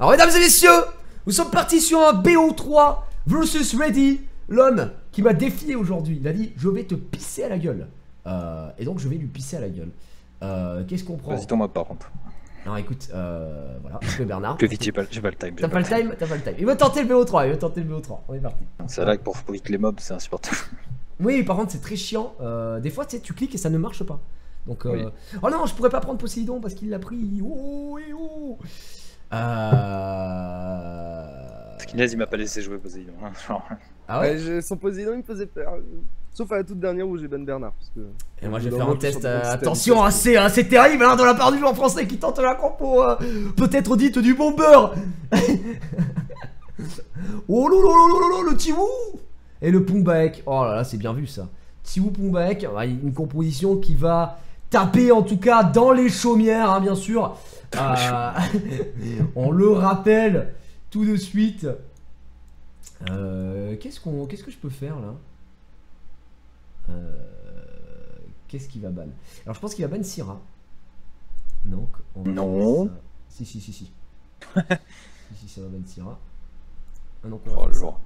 Alors mesdames et messieurs, nous sommes partis sur un BO3 versus Ready. L'homme qui m'a défié aujourd'hui, il a dit je vais te pisser à la gueule. Et donc je vais lui pisser à la gueule. Qu'est-ce qu'on prend? Vas-y, ton mob par contre. Alors écoute, voilà, je Bernard. Plus vite, j'ai pas le time. T'as pas le time? T'as pas le time. Il veut tenter le BO3, on est parti. C'est là que pour vite les mobs, c'est insupportable. Oui, par contre c'est très chiant. Des fois tu sais, tu cliques et ça ne marche pas. Donc oui. Oh non, je pourrais pas prendre Poséidon parce qu'il l'a pris. Oh, oh. Parce qu'Inès il m'a pas laissé jouer Poséidon. Ah ouais, son Poséidon il me faisait peur. Sauf à la toute dernière où j'ai ban Bernard. Parce que... Et moi je vais faire un test, attention, c'est terrible hein, de la part du joueur français qui tente la compo, peut-être dite du bomber. Oh lolo, le Tiwou. Et le Pumbaek, oh là là c'est bien vu ça. Tiwou Pumbaek, une composition qui va taper en tout cas dans les chaumières hein, bien sûr. On le rappelle tout de suite. Qu'est-ce que je peux faire là? Qu'est-ce qu'il va ban? Alors je pense qu'il va ban Syrah. Donc on va non. Si. Si ça va ban Syrah. Ah non, oh le jour.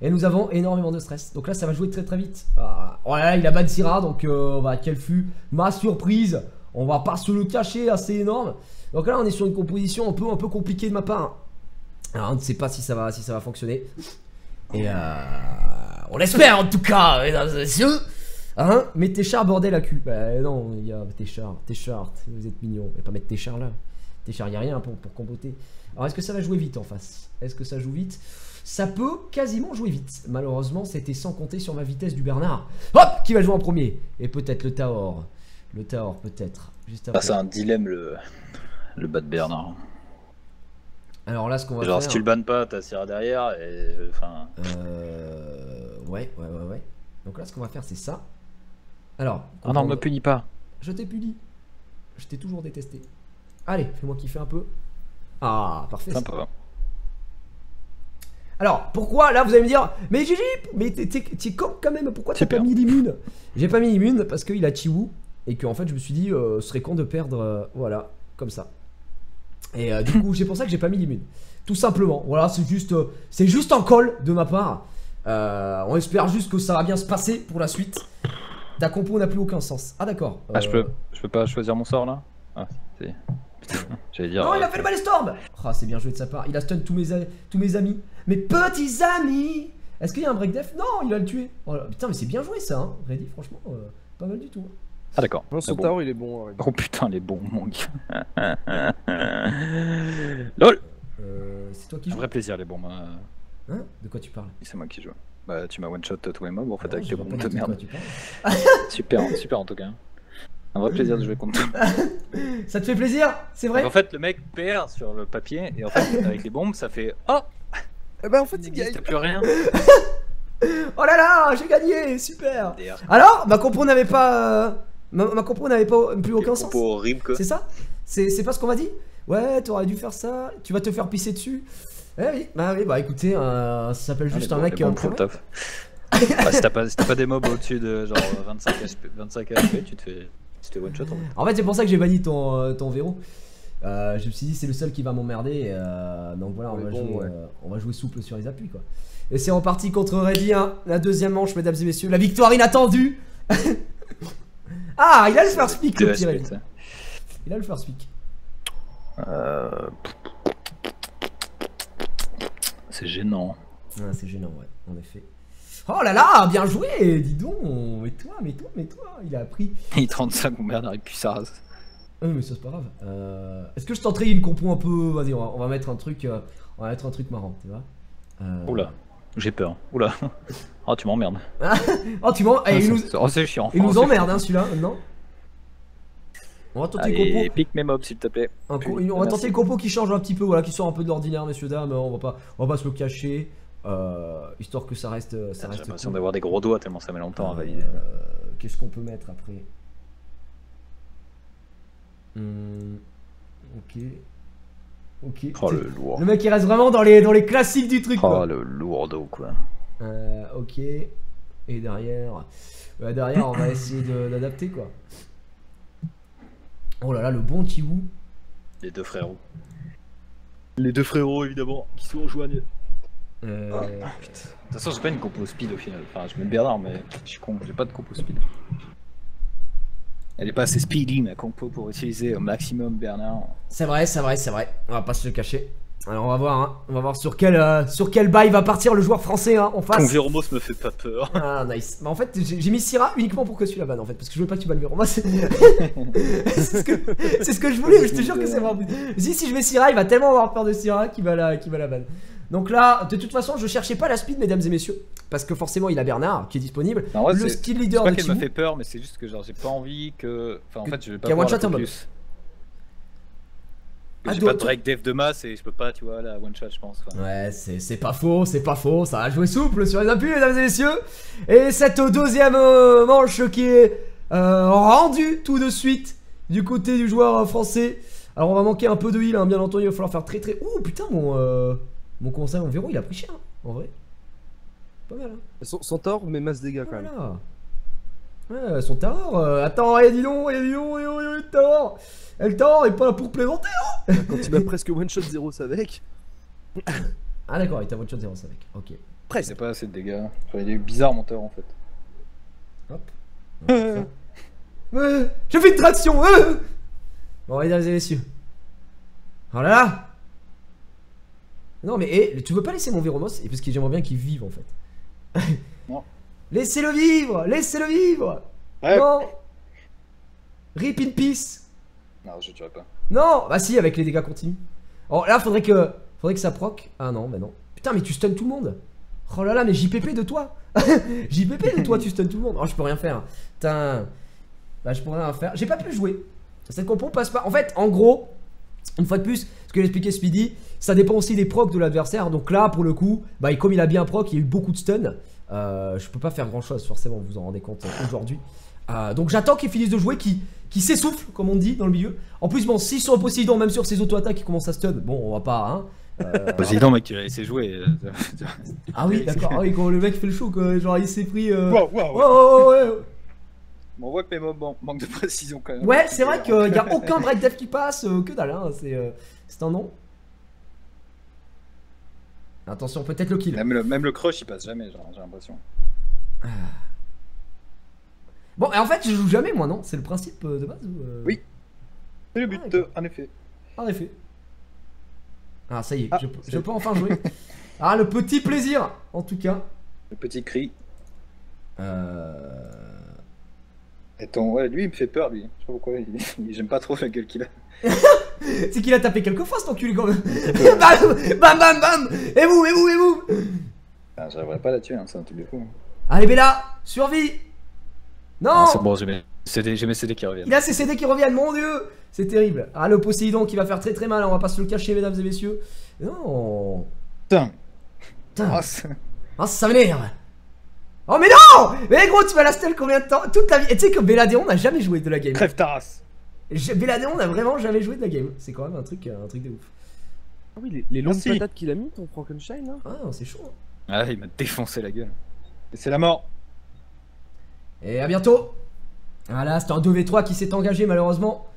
Et nous avons énormément de stress. Donc là ça va jouer très vite. Oh là là, il a ban Syrah. Donc quelle fut ma surprise. On va pas se le cacher, assez énorme. Donc là on est sur une composition un peu compliquée de ma part. Alors on ne sait pas si ça va fonctionner. Et on l'espère en tout cas, mesdames et messieurs. Hein? Mets Téchard bordel à cul. Bah non, il y a Téchard, vous êtes mignons. Et pas mettre Téchard là. Téchard, il n'y a rien pour compoter. Alors est-ce que ça va jouer vite en face? Est-ce que ça joue vite? Ça peut quasiment jouer vite. Malheureusement, c'était sans compter sur ma vitesse du Bernard. Hop, qui va jouer en premier? Et peut-être le Taor. Le Taor peut-être. Juste après. Ah, c'est un dilemme le bas de Bernard. Alors là, ce qu'on va genre faire... si tu le bannes pas, t'as Syrah derrière et enfin. Ouais. Donc là, ce qu'on va faire, c'est ça. Alors. Oh non, me punis pas. Je t'ai puni. Je t'ai toujours détesté. Allez, fais-moi kiffer un peu. Ah, parfait. Sympa. Alors, pourquoi là vous allez me dire, mais Gigi, mais t'es con quand même, pourquoi t'as pas mis l'immune? J'ai pas mis l'immune parce qu'il a Tiwou et que en fait je me suis dit, ce serait con de perdre, voilà, comme ça. Et du coup, c'est pour ça que j'ai pas mis l'immune. Tout simplement, voilà, c'est juste un call de ma part. On espère juste que ça va bien se passer pour la suite. Ta compo n'a plus aucun sens. Ah d'accord. Ah, je peux pas choisir mon sort là? Ah, c'est... J'allais dire. Non, il a fait le Ballestorm. Ah, c'est bien joué de sa part. Il a stun tous mes amis. Mes petits amis. Est-ce qu'il y a un break def? Non, il va le tuer. Oh là, putain, mais c'est bien joué ça, hein. Reddy, franchement, pas mal du tout. Ah d'accord. Son bon. Tao il est bon. Ouais. Oh putain, les bons, mon gars. LOL. C'est toi qui joues. Un vrai plaisir, les bombes. Hein? De quoi tu parles? C'est moi qui joue. Bah, tu m'as one shot tous les mobs en fait non, avec tes bombes de merde. Super en tout cas. Un vrai plaisir de jouer contre toi. Ça te fait plaisir? C'est vrai? En fait, le mec perd sur le papier et en fait, avec les bombes, ça fait oh. Eh ben en fait, il gagne. T'as plus rien. Oh là là, j'ai gagné, super. Alors, ma compo n'avait pas, ma compo n'avait pas plus aucun sens. Horrible quoi. C'est ça? C'est pas ce qu'on m'a dit? Ouais, t'aurais dû faire ça. Tu vas te faire pisser dessus. Eh oui, bah écoutez, ça s'appelle juste un mec. Si t'as pas des mobs au-dessus de genre 25 HP, tu te fais one shot. En fait, c'est pour ça que j'ai banni ton verrou. Je me suis dit, c'est le seul qui va m'emmerder. Donc voilà, on va jouer souple sur les appuis quoi. Et c'est reparti contre Reddy, hein, la deuxième manche, mesdames et messieurs. La victoire inattendue. Ah, il a le first pick, le petit Reddy. Il a le first pick. C'est gênant. Ah, c'est gênant, ouais, en effet. Oh là là, bien joué, dis donc. Mais toi, il a appris. Il 35 mon Bernard, il pue sa race. Mais ça c'est pas grave. Est-ce que je tenterai une compo un peu. Vas-y, on va mettre un truc. On va mettre un truc marrant, tu vois. Oula, j'ai peur. Oula. Oh, tu m'emmerdes. Oh, tu m'emmerdes. Oh, c'est chiant. Il nous emmerde, hein, celui-là, maintenant. On va tenter une compo. Pique mes mobs, s'il te plaît. On va tenter une compo qui change un petit peu, voilà, qui sort un peu de l'ordinaire, messieurs, dames. On va pas se le cacher. Histoire que ça reste. J'ai l'impression d'avoir des gros doigts tellement ça met longtemps à valider. Qu'est-ce qu'on peut mettre après? Ok. Oh le lourd. Le mec il reste vraiment dans les classiques du truc. Oh quoi. le lourdeau quoi. Ok. Et derrière, derrière on va essayer d'adapter quoi. Oh là là, le bon Kiwou. Les deux frérots. Les deux frérots évidemment, qui se rejoignent. De toute façon, j'ai pas une compo speed au final. Enfin, je mets Bernard, mais je suis con, j'ai pas de compo speed. Elle est pas assez speedy ma compo pour utiliser au maximum Bernard. C'est vrai, c'est vrai, c'est vrai. On va pas se le cacher. Alors on va voir, hein. On va voir sur quel bail va partir le joueur français hein, en face. Ton Véromos me fait pas peur. Ah nice. Bah, en fait j'ai mis Syrah uniquement pour que tu la bannes en fait. Parce que je veux pas que tu bannes Véromos. c'est ce que je voulais, mais je te jure que c'est vraiment. Si je mets Syrah, il va tellement avoir peur de Syrah qu'il va la banne. Donc là, de toute façon, je cherchais pas la speed, mesdames et messieurs. Parce que forcément, il a Bernard qui est disponible. Non, ouais, le skill leader de c'est pas qu'elle Kiwou. me fait peur, mais c'est juste que genre j'ai pas envie que. Enfin, en fait, je vais pas Qu'il y a pouvoir one shot la en mode. focus. Ah, J'ai toi- pas de break dev de masse et je peux pas, tu vois, la one shot, je pense. Enfin, Ouais, c'est pas faux, c'est pas faux. Ça a joué souple sur les appuis, mesdames et messieurs. Et cette deuxième manche qui est rendue tout de suite du côté du joueur français. Alors on va manquer un peu de heal, hein, bien entendu. Il va falloir faire très très. Ouh putain, mon conseil, mon verrou, il a pris cher, hein, en vrai. Pas mal, hein. Son tort, mais masse dégâts quand même. Voilà. Ouais, son Taror. Attends, dis donc, le Taror. Et le Taror est pas là pour plaisanter. Quand il m'a presque one shot 0 avec. Ah d'accord, il t'a one shot 0 avec. Ok. c'est pas assez de dégâts. Enfin, il est bizarre mon tort en fait. Hop. Je fais une traction. Bon, mesdames et messieurs. Oh là là. Non mais tu veux pas laisser mon Véromos? Et parce que j'aimerais bien qu'il vive en fait. Non. Laissez-le vivre. Laissez-le vivre. Ouais. Non. Rip in peace. Non, je tuerai pas. Non. Bah si, avec les dégâts continus. Oh là, faudrait que ça proc. Ah non, mais non. Putain, mais tu stun tout le monde. Oh là là, mais JPP de toi. JPP de toi, tu stun tout le monde. Oh, je peux rien faire. Putain. Bah, je pourrais rien faire. J'ai pas pu jouer. Cette compo passe pas. En fait, en gros, une fois de plus, ce que j'expliquais Speedy, ça dépend aussi des procs de l'adversaire. Donc là, pour le coup, bah, comme il a bien proc, il y a eu beaucoup de stun. Je peux pas faire grand chose, forcément, vous vous en rendez compte aujourd'hui. Donc j'attends qu'il finisse de jouer, qu'il s'essouffle, comme on dit dans le milieu. En plus, bon, s'ils sont au Poséidon, même sur ses auto-attaques, qui commencent à stun, bon, on va pas, hein. Poséidon, mec, tu l'as laissé jouer. Ah oui, d'accord, ah oui, quand le mec fait le show, quoi, genre il s'est pris. Wow. Ouais. On voit que mes mobs manquent de précision quand même. Ouais, c'est vrai qu'il n'y a aucun break dev qui passe, que dalle, hein, c'est un nom. Attention, peut-être le kill. Même le crush il passe jamais, genre, j'ai l'impression. Bon, et en fait, je joue jamais, moi, non? C'est le principe de base ou Oui. C'est le but, d'accord. en effet. En effet. Ah, ça y est, je peux enfin jouer. Ah, le petit plaisir, en tout cas. Le petit cri. Attends, ouais, lui il me fait peur, lui. Je sais pas pourquoi, j'aime pas trop la gueule qu'il a. C'est qu'il a tapé quelques fois, cet enculé, quand même. Bam, bam, bam. Et vous. Ah, j'arriverai pas à la tuer, hein, c'est un truc de fou. Allez, Bella, survie. Non. Ah, c'est bon, j'ai mes CD qui reviennent. Il a ses CD qui reviennent, mon dieu. C'est terrible. Ah, le Poséidon qui va faire très très mal, on va pas se le cacher, mesdames et messieurs. Non. Putain. Ah, ça m'énerve. Oh mais non. Mais gros, tu vas la stèle combien de temps? Toute la vie. Et tu sais que Belladéon n'a jamais joué de la game. Crève ta race. Belladéon n'a vraiment jamais joué de la game. C'est quand même un truc de ouf. Ah oui, les longues Merci. patates qu'il a mis, ton Frankenstein là. Ah, c'est chaud, hein. Ah, il m'a défoncé la gueule. Et c'est la mort. Et à bientôt. Voilà, c'était un 2v3 qui s'est engagé malheureusement.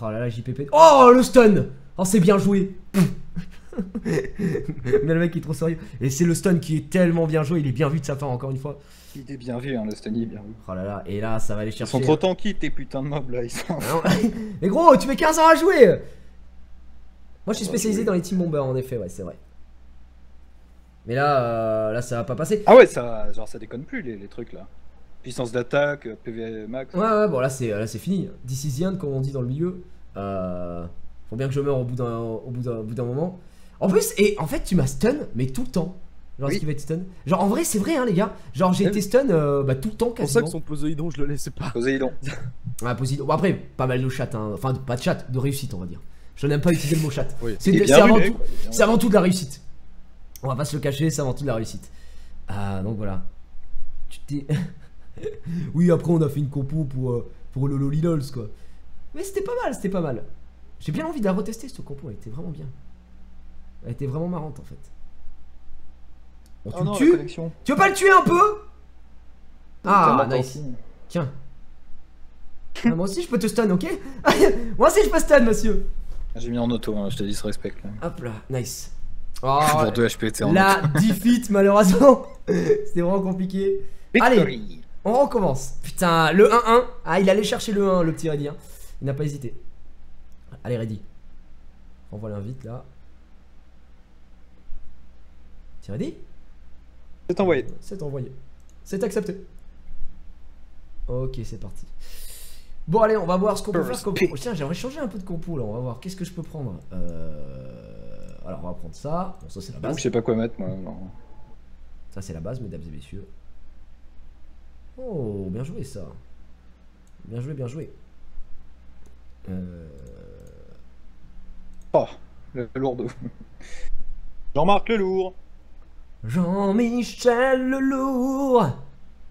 Oh là là, JPP. Oh, le stun. Oh, c'est bien joué. Mais le mec il est trop sérieux. Et c'est le stun qui est tellement bien joué. Il est bien vu de sa part, encore une fois. Il est bien vu, hein, le stun, il est bien vu. Oh là là, et là ça va aller Ils chercher. sont trop tanky, tes putains de mobs là, ils sont. Ah non. Mais gros, tu mets 15 ans à jouer. Moi je suis spécialisé dans les team bombers, en effet, ouais, c'est vrai. Mais là, ça va pas passer. Ah ouais, ça, genre, ça déconne plus les trucs là. Puissance d'attaque, PV max. Ouais, bon là c'est fini. This is the end, comme on dit dans le milieu. Faut bien que je meure au bout d'un moment. En plus, et en fait, tu m'as stun, mais tout le temps. Genre, Oui. ce qui va être stun. Genre, en vrai, c'est vrai, hein, les gars. Genre, j'ai été stun tout le temps, C'est pour ça quasiment. que son Poséidon, je le laissais pas. Poséidon. Ouais, Poséidon. Bon, après, pas mal de chat, hein. Enfin, pas de chat, de réussite, on va dire. Je n'aime pas utiliser le mot chat. Oui. C'est Il est c'est bien avant, vu, tout- quoi, il est bien c'est avant tout de la réussite. On va pas se le cacher, c'est avant tout de la réussite. Donc voilà. Tu t'es. Oui, après, on a fait une compo pour le Lolilols, quoi. Mais c'était pas mal, c'était pas mal. J'ai bien envie de la retester, cette compo, elle était vraiment bien. Elle était vraiment marrante, en fait. Bon, tu Oh non, le la tues? connexion. Tu veux pas le tuer un peu? Ah, nice. Tiens. Ah, moi aussi je peux te stun, ok? Moi aussi je peux stun, monsieur. J'ai mis en auto, hein, je te dis, se respecte. Hop là, nice. Oh, pour 2 HP, t'es en la auto. defeat, malheureusement. C'était vraiment compliqué. Allez, on recommence. Putain, le 1-1. Ah, il allait chercher le 1, le petit Ready. Hein. Il n'a pas hésité. Allez, Ready. Envoie l'invite là. Petit Ready? C'est envoyé. C'est envoyé. C'est accepté. Ok, c'est parti. Bon, allez, on va voir ce qu'on peut faire comme... Oh, tiens, j'aimerais changer un peu de compo là. On va voir. Qu'est-ce que je peux prendre Alors, on va prendre ça. Bon, ça, c'est la base. Je sais pas quoi mettre, moi. Non. Ça, c'est la base, mesdames et messieurs. Oh, bien joué, ça. Bien joué, bien joué. Oh, le lourd. Jean-Marc le lourd. Jean-Michel le lourd.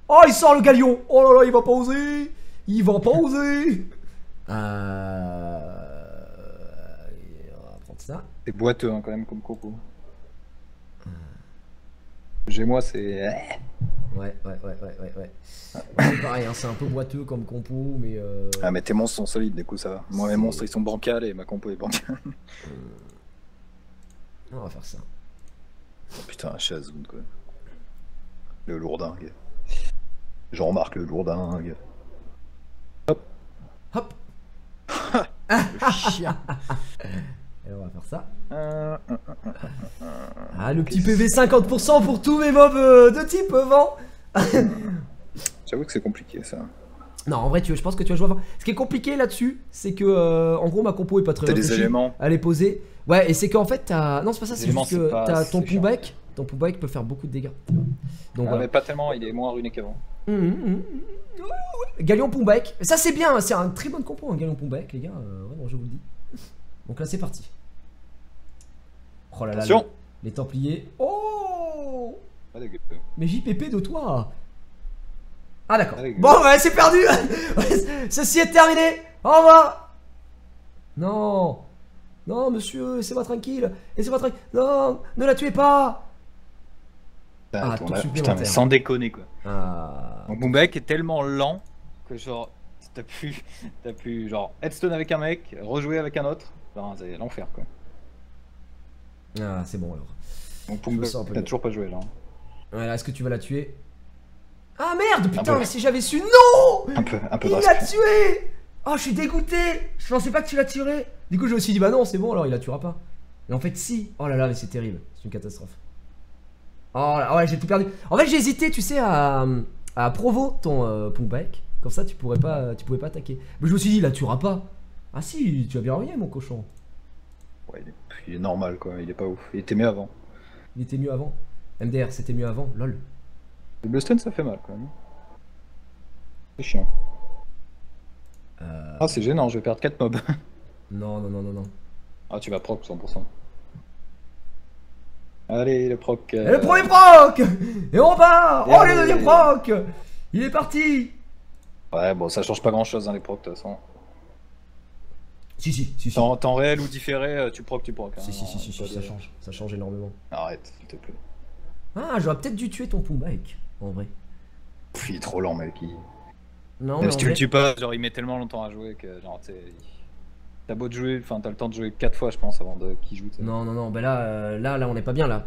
Oh, il sort le galion. Oh là là, il va pas oser. Il va pas oser. On va prendre ça. C'est boiteux hein, quand même comme coco. J'ai moi c'est... Ouais. C'est pareil, hein, c'est un peu boiteux comme compo, mais... Ah mais tes monstres sont solides, du coup ça va. Moi mes monstres ils sont bancals et ma compo est bancale. On va faire ça. Oh, putain, Chazoun quoi. Le lourdingue. Jean-Marc le lourdingue. Hop. Hop. Le chien. Et on va faire ça. Ah, le petit PV 50% pour tous mes mobs de type vent. J'avoue que c'est compliqué ça. Non, en vrai, je pense que tu vas jouer avant. Ce qui est compliqué là-dessus, c'est que en gros, ma compo est pas très réfléchie. T'as des éléments. Elle est posée. Ouais, et c'est qu'en fait, t'as. Non, c'est pas ça, c'est juste que t'as ton Poomback. Ton Poomback peut faire beaucoup de dégâts. Donc, voilà. Mais pas tellement, il est moins ruiné qu'avant. Galion Poomback. Ça, c'est bien, c'est un très bon compo, un Galion Poomback, les gars. Vraiment, je vous le dis. Donc là, c'est parti. Oh là là, les Templiers. Oh! Mais JPP de toi. Ah d'accord. Bon ouais, c'est perdu. Ceci est terminé. Au revoir. Non. Non monsieur, laissez-moi tranquille. Laissez-moi tranquille. Non, ne la tuez pas. Ah, putain, mais sans déconner quoi. Mon Poomback est tellement lent que genre t'as pu genre headstone avec un mec, rejouer avec un autre. Enfin, c'est l'enfer quoi. Ah c'est bon alors. Mon Poomback t'as toujours pas joué là. Ouais, est-ce que tu vas la tuer? Ah merde, putain, mais si j'avais su, non! Un peu il l'a tué! Oh, je suis dégoûté! Je pensais pas que tu la tuerais. Du coup, je me suis dit, bah non, c'est bon, alors il la tuera pas. Et en fait, si. Oh là là, mais c'est terrible. C'est une catastrophe. Oh là, ouais, j'ai tout perdu. En fait, j'ai hésité, tu sais, à provo ton Poomback. Comme ça, tu pouvais pas attaquer. Mais je me suis dit, il la tuera pas. Ah si, tu as bien rien, mon cochon. Ouais, il est normal, quoi. Il est pas ouf. Il était mieux avant. Il était mieux avant. MDR, c'était mieux avant, lol. Le Bluestone ça fait mal quand même. C'est chiant. Ah c'est gênant, je vais perdre 4 mobs. Non. Ah tu vas proc 100%. Allez le proc. Et le premier proc. Et on part. Oh le deuxième proc. Il est parti. Ouais bon ça change pas grand chose hein, les procs de toute façon. Si. Temps réel ou différé, tu proc. Hein, si, ça change énormément. Arrête, s'il te plaît. Ah, j'aurais peut-être dû tuer ton Poomback, en vrai. Pff, il est trop lent, mec. Non, mais si tu le tues pas, genre il met tellement longtemps à jouer que genre t'as beau de jouer, enfin t'as le temps de jouer 4 fois je pense avant de qu'il joue. Non, bah là on est pas bien là.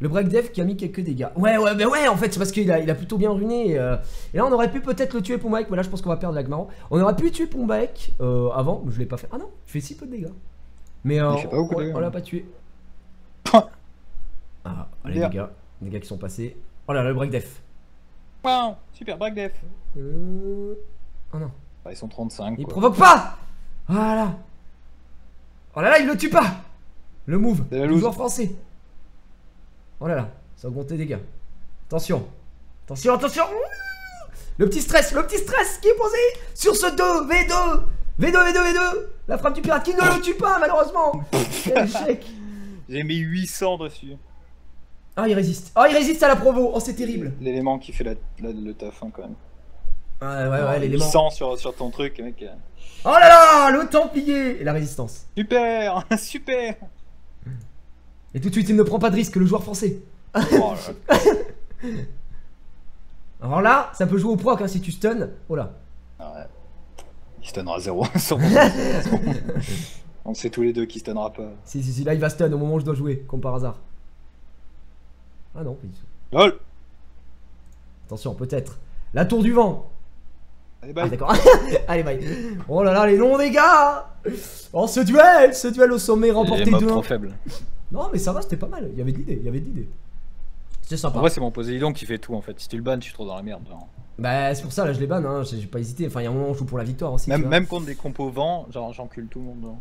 Le break dev qui a mis quelques dégâts. Ouais, en fait c'est parce qu'il a plutôt bien ruiné. Et là on aurait pu peut-être le tuer Poomback, mais là je pense qu'on va perdre l'Agmaro. On aurait pu tuer Poomback avant, mais je l'ai pas fait. Ah non, il fait si peu de dégâts. Mais on l'a pas tué. Ah, allez les gars qui sont passés. Oh là là, le break def. Wow, super break def. Oh non. Bah, ils sont 35. Il provoque pas. Voilà. Oh là là, il le tue pas. Le move du joueur français. Oh là là, ça augmente les dégâts. Attention. Le petit stress qui est posé sur ce 2v2. V2. La frappe du pirate qui ne le tue pas malheureusement. Quel échec. J'ai mis 800 dessus. Ah il résiste à la provo. Oh c'est terrible. L'élément qui fait le taf hein, quand même. Ouais l'élément. 800 sur ton truc mec. Oh là là, le Templier et la résistance. Super. Et tout de suite il ne prend pas de risque le joueur français. Oh là. Alors là, ça peut jouer au proc hein, si tu stun. Oh là. Ah ouais. Il stunnera 0. On sait tous les deux qu'il stunnera pas. Si, là il va stun au moment où je dois jouer, comme par hasard. Ah non, pas du tout. LOL. Attention, peut-être. La tour du vent. Allez, bye. Ah d'accord. Allez, bye. Oh là là, les non-dégâts. Oh, ce duel au sommet remporté 2-1. trop faible. Non, mais ça va, c'était pas mal. Il y avait de l'idée, C'était sympa. En vrai, c'est mon Poséidon qui fait tout en fait. Si tu le bannes, je suis trop dans la merde. Genre. Bah, c'est pour ça, là, je les banne, hein. J'ai pas hésité. Enfin, il y a un moment où je joue pour la victoire aussi. Même contre des compos vent, genre j'encule tout le monde. Genre.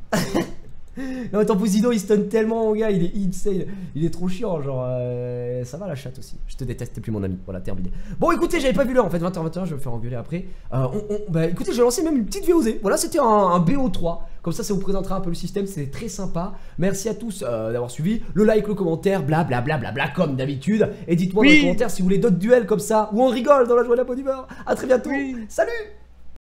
Non, mais ton Poséidon il stun tellement, mon gars, il est insane. Il est trop chiant, genre. Ça va la chatte aussi. Je te déteste, t'es plus mon ami. Voilà, terminé. Bon, écoutez, j'avais pas vu l'heure en fait. 20h21, je vais me faire engueuler après. Bah, écoutez, j'ai lancé même une petite VOZ. Voilà, c'était un BO3. Comme ça vous présentera un peu le système. C'était très sympa. Merci à tous d'avoir suivi. Le like, le commentaire, blablabla, comme d'habitude. Et dites-moi dans les commentaires si vous voulez d'autres duels comme ça. Où on rigole dans la joie de la bonne humeur. A très bientôt. Salut!